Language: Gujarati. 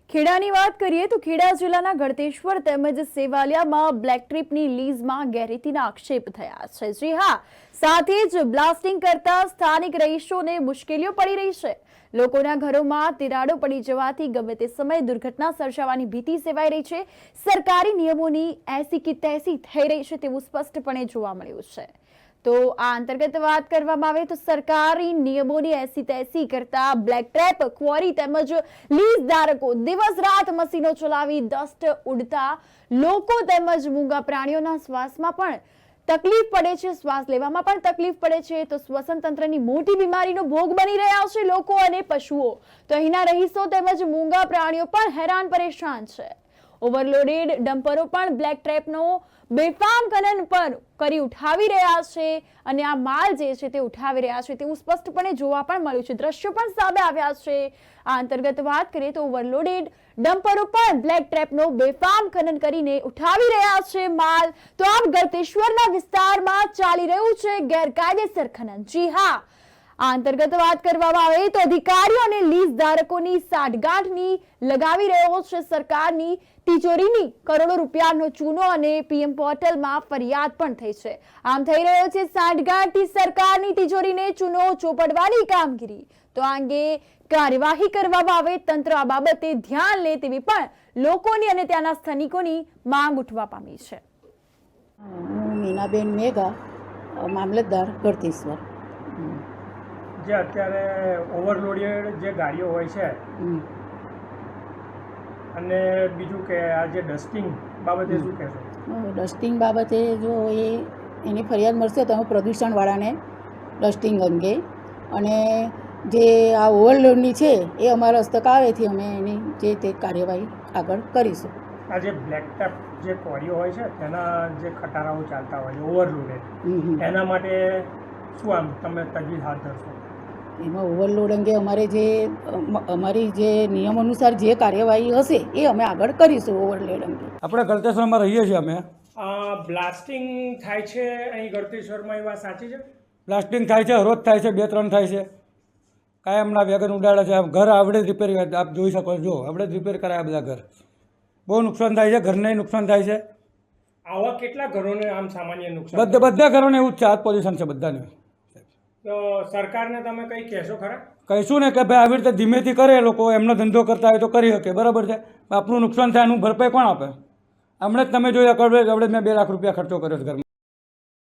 ખેડાની વાત કરીએ તો ખેડા જિલ્લાના ગળતેશ્વર તેમજ સેવાલિયામાં બ્લેક ટ્રીપની લીઝમાં ગેરરીતિના આક્ષેપ થયા છે। જી હા, સાથે જ બ્લાસ્ટિંગ કરતા સ્થાનિક રહીશોને મુશ્કેલીઓ પડી રહી છે। લોકોના ઘરોમાં તિરાડો પડી જવાથી ગમે તે સમયે દુર્ઘટના સર્જાવાની ભીતિ સેવાઈ રહી છે। સરકારી નિયમોની એસી કી તેસી થઈ રહી છે તેવું સ્પષ્ટપણે જોવા મળ્યું છે। તો આ અંતર્ગત વાત કરવામાં આવે તો સરકારી નિયમોની એસી તેસી કરતા બ્લેક ટ્રેપ ક્વોરી તેમજ લીઝ ધારકો દિવસ રાત મશીનો ચલાવી ડસ્ટ ઉડતા લોકો તેમજ મૂંગા પ્રાણીઓના શ્વાસમાં પણ તકલીફ પડે છે, શ્વાસ લેવામાં પણ તકલીફ પડે છે। તો શ્વસન તંત્રની મોટી બીમારીનો ભોગ બની રહ્યા છે લોકો અને પશુઓ। તો અહીંના રહીશો તેમજ મૂંગા પ્રાણીઓ પણ હેરાન પરેશાન છે। ઓવરલોડેડ ડમ્પરો પણ બ્લેક ટ્રેપનો બેફામ ખનન પર કરી ઉઠાવી રહ્યા છે અને આ માલ જે છે તે ઉઠાવી રહ્યા છે તેવું સ્પષ્ટપણે જોવા પણ મળ્યું છે। દ્રશ્યો પણ સામે આવ્યા છે। આ અંતર્ગત વાત કરીએ તો ઓવરલોડેડ ડમ્પરો પણ બ્લેક ટ્રેપનો બેફામ ખનન કરીને ઉઠાવી રહ્યા છે માલ। તો આમ ગળતેશ્વરના વિસ્તારમાં ચાલી રહ્યું છે ગેરકાયદેસર ખનન। જી હા, આ અંતર્ગત વાત કરવામાં આવે તો અધિકારીઓ અને લીઝ ધારકોની સાઠગાંઠની લગાવી રહ્યો છે સરકારની તિજોરીની કરોડો રૂપિયાનો ચૂનો અને પીએમ પોર્ટલમાં ફરિયાદ પણ થઈ છે। આમ થઈ રહ્યો છે સાઠગાંઠથી સરકારની તિજોરીને ચૂનો ચોપડવાની કામગીરી। તો આ અંગે કાર્યવાહી કરવામાં આવે, તંત્ર આ બાબતે ધ્યાન લે તેવી પણ લોકોની અને ત્યાંના સ્થાનિકોની માંગ ઉઠવા પામી છે। હું મીનાબેન મેઘા, મામલતદાર ગળતેશ્વર। જે અત્યારે ઓવરલોડેડ જે ગાડીઓ હોય છે અને બીજું કે આ જે ડસ્ટિંગ બાબતે શું કહેશો? ડસ્ટિંગ બાબતે જો એની ફરિયાદ મળશે તો હું પ્રદૂષણવાળાને ડસ્ટિંગ અંગે અને જે આ ઓવરલોડની છે એ અમારા હસ્તક આવેથી અમે એની જે તે કાર્યવાહી આગળ કરીશું। આ જે બ્લેક ટેપ જે કોરીઓ હોય છે તેના જે ખટારાઓ ચાલતા હોય છે ઓવરલોડેડ, એના માટે શું આમ તમે તજવીજ હાથ ધરશો? એમાં ઓવરલોડ અંગે અમારી જે નિયમ અનુસાર જે કાર્યવાહી હશે એ અમે આગળ કરીશું। ઓવરલોડ અંગે આપણે ગળતેશ્વરમાં રહીએ છીએ અમે। બ્લાસ્ટિંગ થાય છે અહીં ગળતેશ્વરમાં, એ વાત સાચી છે? બ્લાસ્ટિંગ થાય છે, રોજ થાય છે, 2-3 થાય છે, કાયમના વેગન ઉડાડે છે। ઘર આવડે જ રિપેર, આપ જોઈ શકો છો, આવડે જ રિપેર કરાયા બધા ઘર। બહુ નુકસાન થાય છે, ઘરને નુકસાન થાય છે। આવા કેટલા ઘરોને આમ સામાન્ય નુકસાન? બધા ઘરોને એવું જ છે, આ પોઝિશન છે બધાને। તો સરકારને તમે કંઈ કહેશો ખરા? કહીશું ને કે ભાઈ આવી રીતે ધીમેથી કરે, લોકો એમનો ધંધો કરતા હોય તો કરી શકે, બરાબર છે। આપણું નુકસાન થાય એનું ભરપાઈ કોણ આપે? હમણાં જ તમે જોયા, આપણે મેં 2 લાખ રૂપિયા ખર્ચો કર્યો છે ઘરમાં।